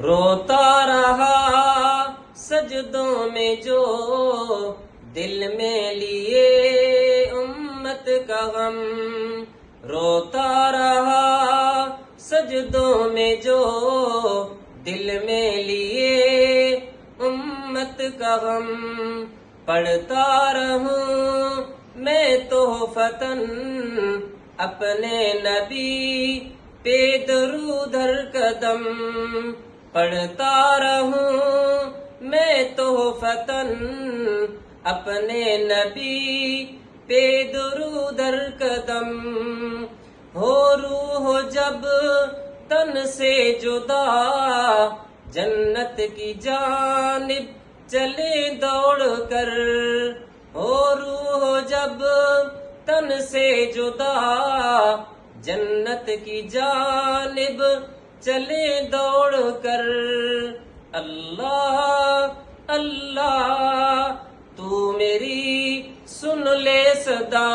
روتا رہا سجدوں میں جو دل میں لیے امت کا غم، روتا رہا سجدوں میں جو دل میں لیے امت کا غم، پڑھتا رہوں میں تحفتاً اپنے نبی پہ درود ہر قدم، پڑھتا رہوں میں تحفتاً اپنے نبی پہ درود ہر قدم، ہو روح جب تن سے جدا جنت کی جانب چلے دوڑ کر، ہو روح جب تن سے جدا جنت کی جانب چلے دوڑ کر، اللہ اللہ تو میری سن لے صدا۔